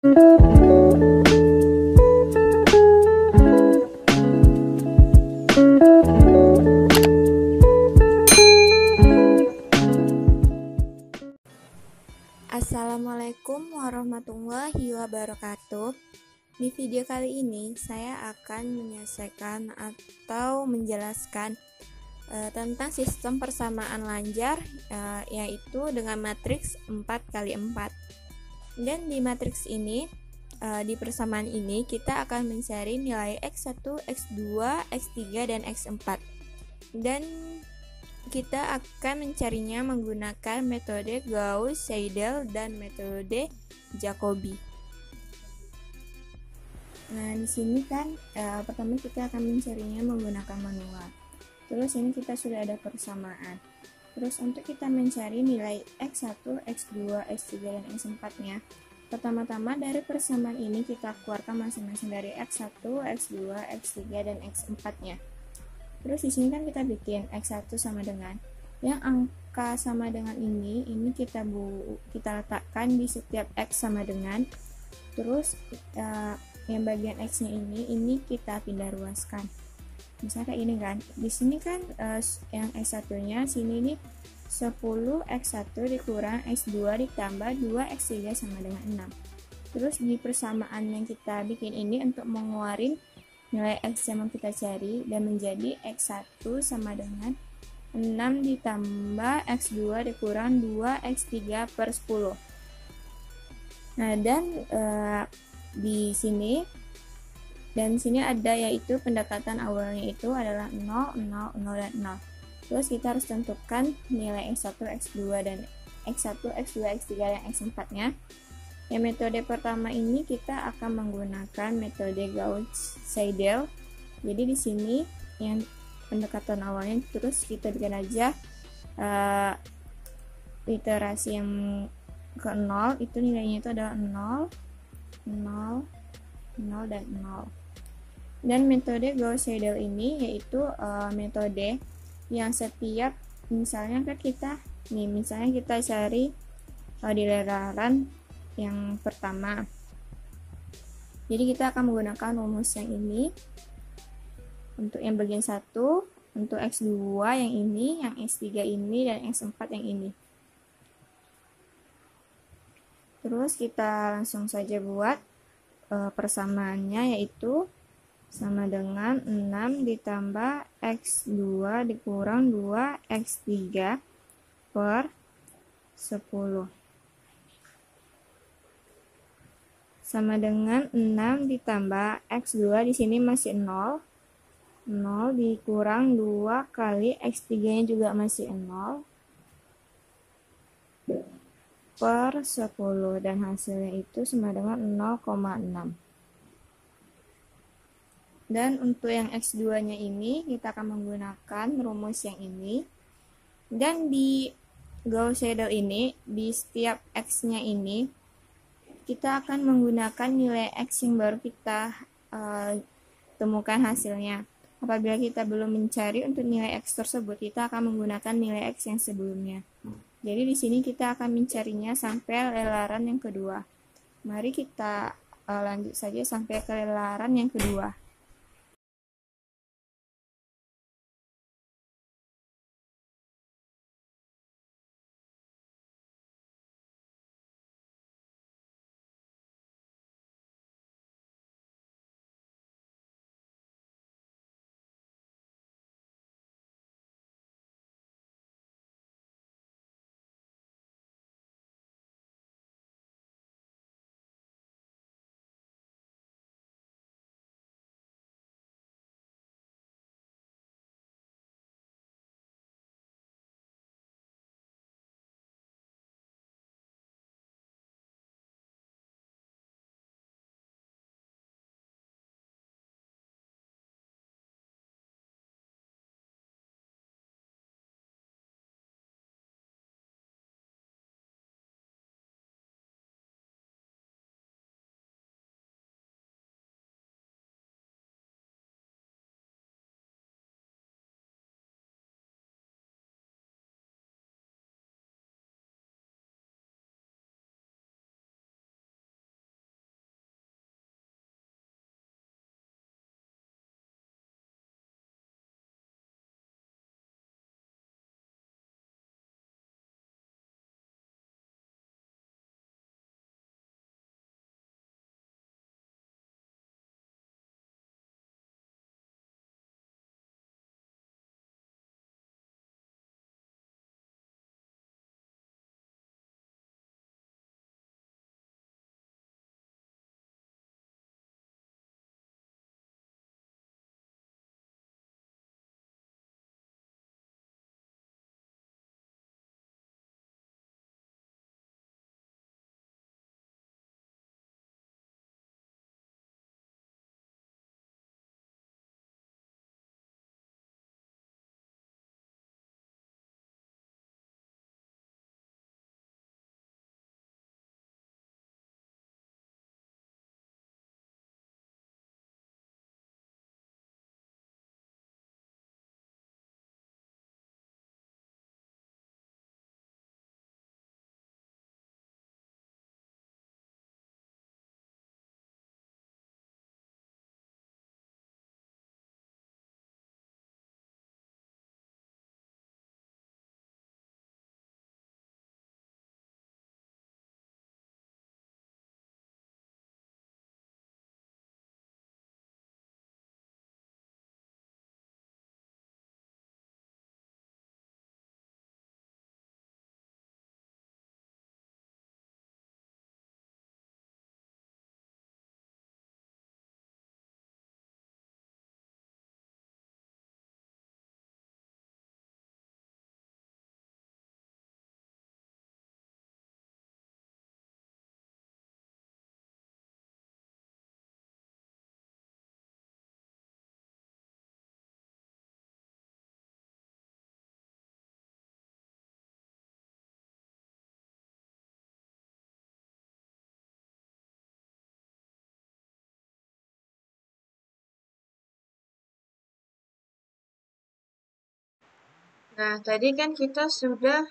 Assalamualaikum warahmatullahi wabarakatuh. Di video kali ini saya akan menyelesaikan atau menjelaskan tentang sistem persamaan lanjar, yaitu dengan matriks 4x4. Dan di matriks ini, di persamaan ini kita akan mencari nilai X1, X2, X3, dan X4. Dan kita akan mencarinya menggunakan metode Gauss-Seidel dan metode Jacobi. Nah, di sini kan pertama kita akan mencarinya menggunakan manual. Terus ini kita sudah ada persamaan. Terus untuk kita mencari nilai X1, X2, X3, dan X4-nya, pertama-tama dari persamaan ini kita keluarkan masing-masing dari X1, X2, X3, dan X4-nya. Terus di sini kan kita bikin X1 sama dengan yang angka sama dengan ini kita letakkan di setiap X sama dengan. Terus yang bagian X-nya ini kita pindah ruaskan. Misalnya kayak ini kan. Di sini kan yang X1-nya sini ini 10 X1 dikurang X2 ditambah 2 X3 sama dengan 6. Terus di persamaan yang kita bikin ini untuk mengeluarin nilai X yang mau kita cari dan menjadi X1 sama dengan 6 ditambah X2 dikurang 2 X3 per 10. Nah, dan di sini ada yaitu pendekatan awalnya itu adalah 0, 0, 0, dan 0. Terus kita harus tentukan nilai X1, X2, dan X1, X2, X3, dan X4-nya. Yang metode pertama ini kita akan menggunakan metode Gauss-Seidel. Jadi di sini yang pendekatan awalnya, terus kita bikin aja iterasi yang ke 0, itu nilainya itu adalah 0, 0, 0, dan 0. Dan metode Gauss-Seidel ini yaitu metode yang setiap misalnya kita cari di lelaran yang pertama. Jadi kita akan menggunakan rumus yang ini untuk yang bagian 1, untuk X2 yang ini, yang X3 ini, dan X4 yang ini. Terus kita langsung saja buat persamaannya, yaitu sama dengan 6 ditambah X2 dikurang 2 X3 per 10 sama dengan 6 ditambah X2, di sini masih 0, 0 dikurang 2 kali X3 nya juga masih 0 per 10, dan hasilnya itu sama dengan 0,6. Dan untuk yang X2 nya ini kita akan menggunakan rumus yang ini. Dan di Gauss-Seidel ini, di setiap X nya ini kita akan menggunakan nilai X yang baru kita temukan hasilnya. Apabila kita belum mencari untuk nilai X tersebut, kita akan menggunakan nilai X yang sebelumnya. Jadi di sini kita akan mencarinya sampai lelaran yang kedua. Mari kita lanjut saja sampai ke lelaran yang kedua. Nah, tadi kan kita sudah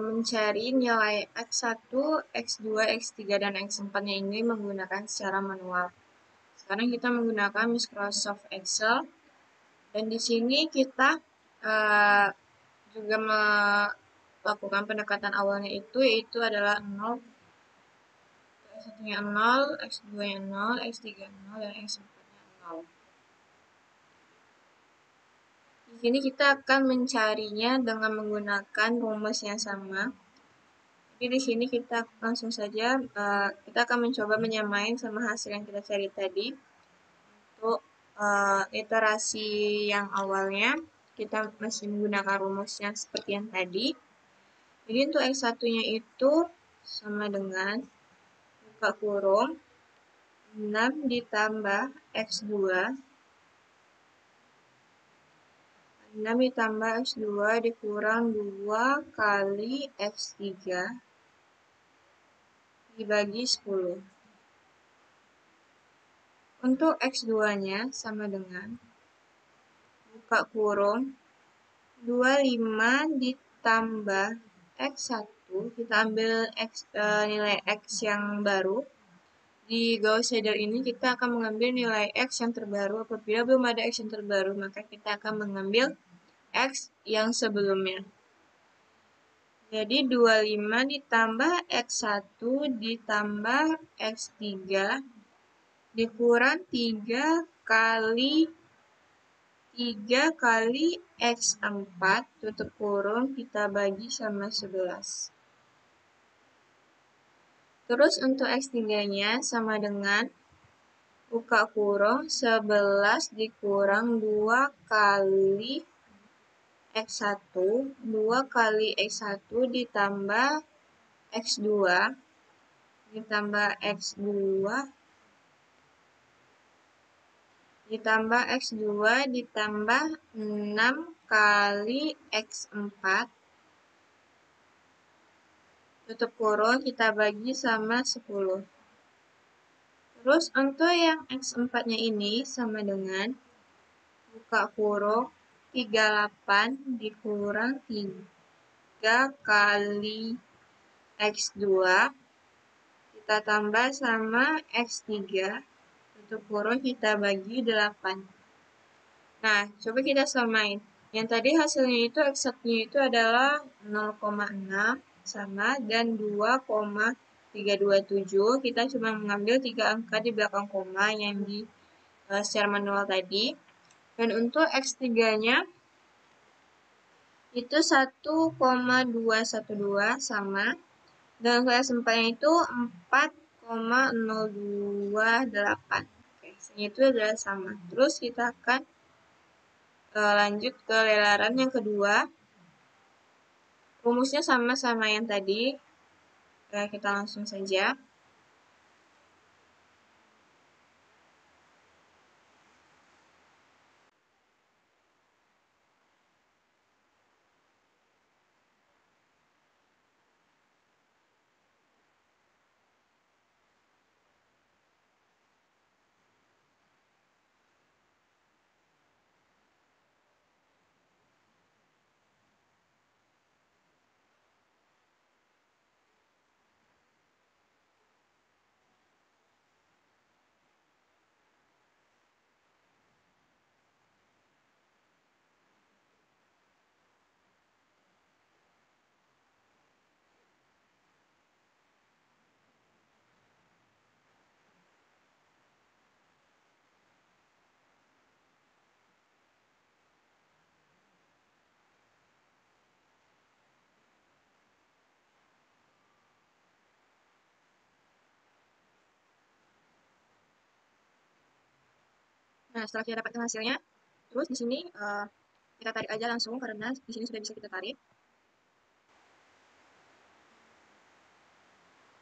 mencari nilai X1, X2, X3, dan X4-nya ini menggunakan secara manual. Sekarang kita menggunakan Microsoft Excel, dan di sini kita juga melakukan pendekatan awalnya yaitu adalah 0, X1-nya 0, X2-nya 0, X3-nya 0, dan X4-nya 0. Di sini kita akan mencarinya dengan menggunakan rumus yang sama. Jadi di sini kita langsung saja kita akan mencoba menyamain sama hasil yang kita cari tadi. Untuk iterasi yang awalnya kita masih menggunakan rumus yang seperti yang tadi. Jadi untuk X1-nya itu sama dengan buka kurung 6 ditambah X2, 6 ditambah X2 dikurang 2 kali X3 dibagi 10. Untuk X2-nya sama dengan buka kurung 25 ditambah X1, kita ambil nilai X yang baru. Di Gauss shader ini kita akan mengambil nilai X yang terbaru. Apabila belum ada X yang terbaru, maka kita akan mengambil X yang sebelumnya. Jadi 25 ditambah X1 ditambah X3 dikurang 3 kali X4 tutup kurung kita bagi sama 11. Terus untuk X3-nya sama dengan buka kurung 11 dikurang 2 kali X1, 2 kali X1 ditambah X2 ditambah X2 ditambah X2 ditambah 6 kali X4 tutup kurung kita bagi sama 10. Terus untuk yang X4-nya ini sama dengan buka kurung 38 dikurang 3 kali X2 kita tambah sama X3 tutup kurung kita bagi 8. Nah, coba kita samain. Yang tadi hasilnya itu X1-nya itu adalah 0,6 sama dan 2,327. Kita cuma mengambil 3 angka di belakang koma yang di secara manual tadi. Dan untuk X3-nya itu 1,212 sama. Dan untuk X4-nya itu 4,028. Oke, itu adalah sama. Terus kita akan lanjut ke lelaran yang kedua. Rumusnya sama-sama yang tadi. Kita langsung saja. Nah, setelah kita dapatkan hasilnya, terus di sini kita tarik aja langsung karena di sini sudah bisa kita tarik.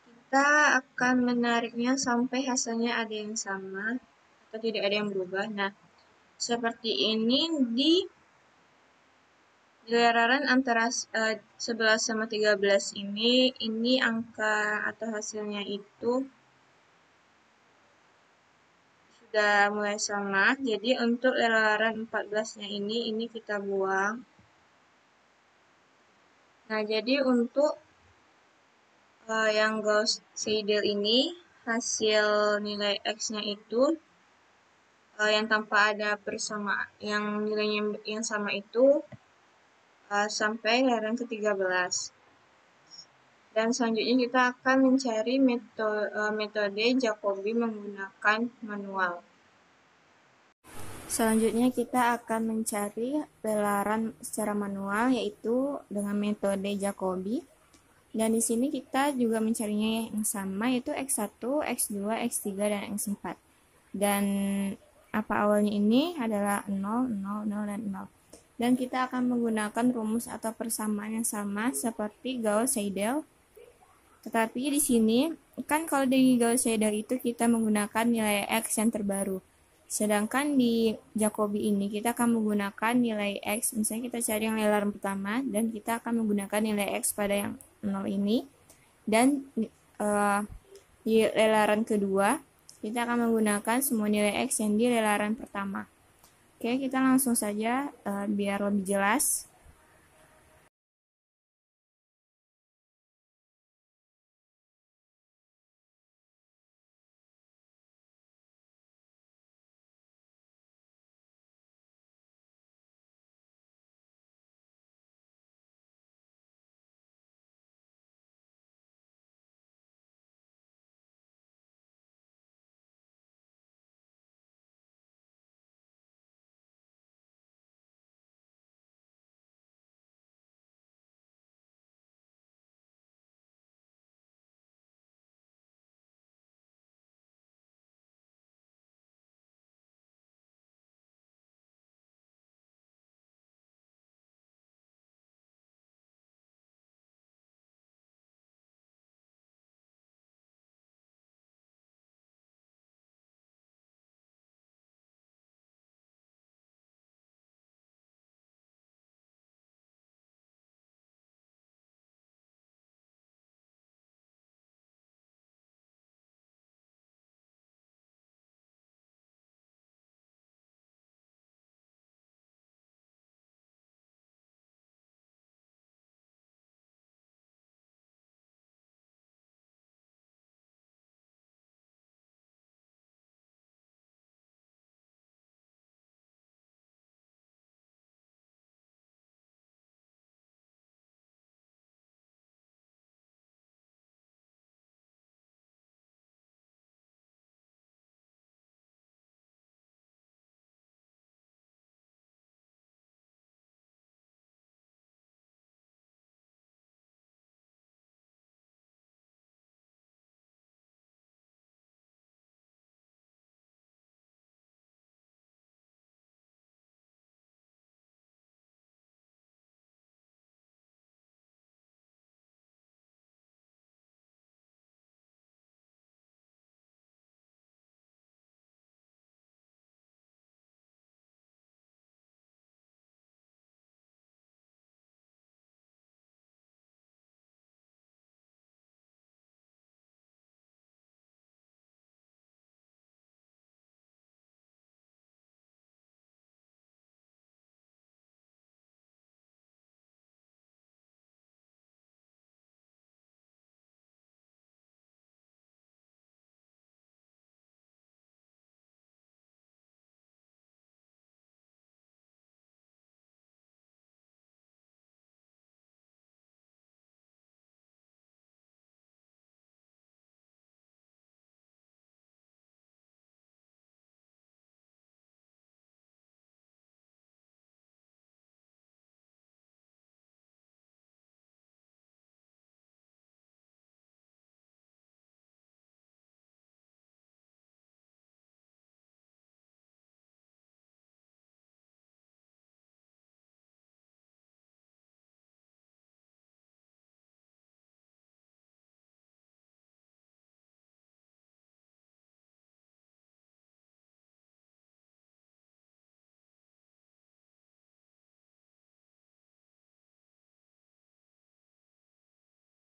Kita akan menariknya sampai hasilnya ada yang sama atau tidak ada yang berubah. Nah, seperti ini di lelaran antara 11 sama 13 ini angka atau hasilnya itu sudah mulai sama. Jadi untuk lelaran 14-nya ini kita buang. Nah, jadi untuk yang Gauss Seidel ini, hasil nilai X-nya itu yang tanpa ada persamaan, yang nilainya yang sama itu sampai lereng ke-13. Dan selanjutnya kita akan mencari metode Jacobi menggunakan manual. Selanjutnya kita akan mencari pelaran secara manual yaitu dengan metode Jacobi. Dan di sini kita juga mencarinya yang sama yaitu X1, X2, X3 dan X4. Dan apa awalnya ini adalah 0, 0, 0 dan 0. Dan kita akan menggunakan rumus atau persamaan yang sama seperti Gauss-Seidel. Tetapi di sini kan kalau di Gauss-Seidel itu kita menggunakan nilai X yang terbaru. Sedangkan di Jacobi ini kita akan menggunakan nilai X, misalnya kita cari yang lelaran pertama dan kita akan menggunakan nilai X pada yang 0 ini. Dan di lelaran kedua kita akan menggunakan semua nilai X yang di lelaran pertama. Oke, kita langsung saja biar lebih jelas.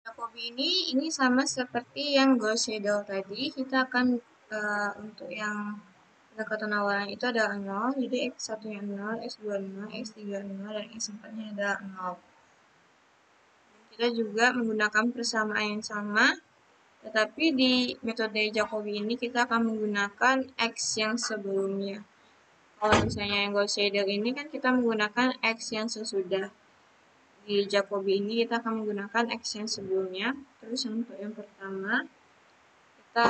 Jacobi ini sama seperti yang Gauss Seidel tadi. Kita akan untuk yang pendekatan awalan itu ada 0, jadi X1-nya 0, X2 0, X3 0, dan X4-nya ada 0. kita juga menggunakan persamaan yang sama, tetapi di metode Jacobi ini kita akan menggunakan X yang sebelumnya. Kalau misalnya yang Gauss Seidel ini kan kita menggunakan X yang sesudah. Di Jacobi ini kita akan menggunakan X yang sebelumnya. Terus untuk yang pertama, kita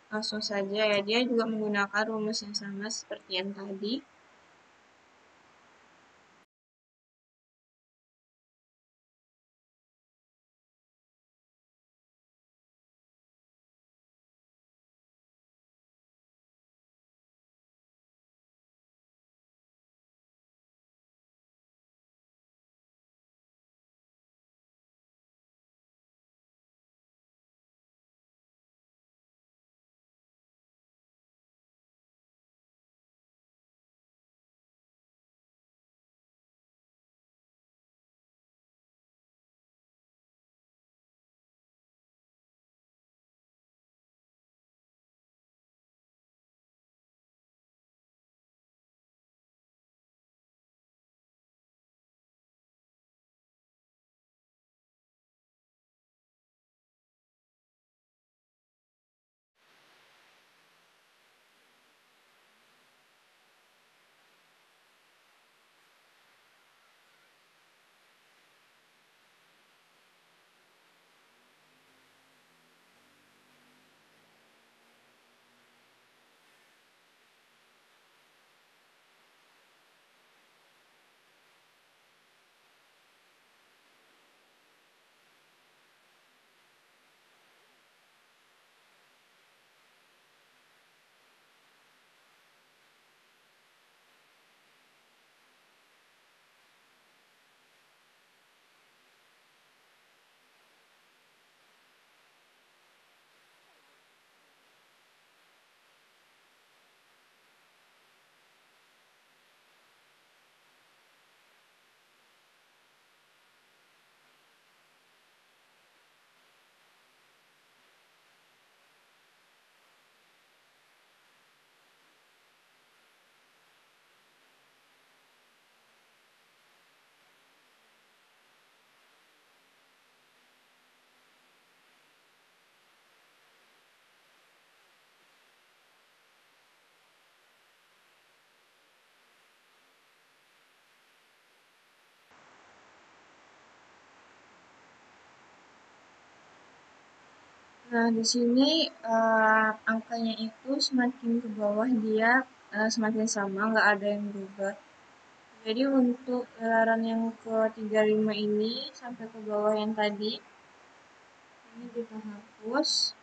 langsung saja ya, dia juga menggunakan rumus yang sama seperti yang tadi. Nah, di sini angkanya itu semakin ke bawah dia semakin sama, nggak ada yang berubah. Jadi untuk gelaran yang ke 35 ini sampai ke bawah yang tadi, ini kita hapus.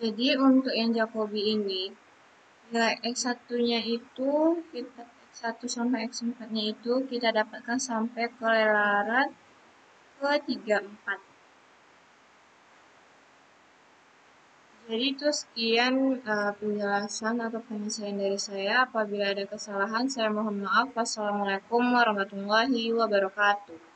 Jadi untuk yang Jacobi ini, nilai X1-nya itu, X1 sampai X4-nya itu kita dapatkan sampai ke gelaran ke 34. Jadi itu sekian penjelasan atau penyelesaian dari saya. Apabila ada kesalahan, saya mohon maaf. Wassalamualaikum warahmatullahi wabarakatuh.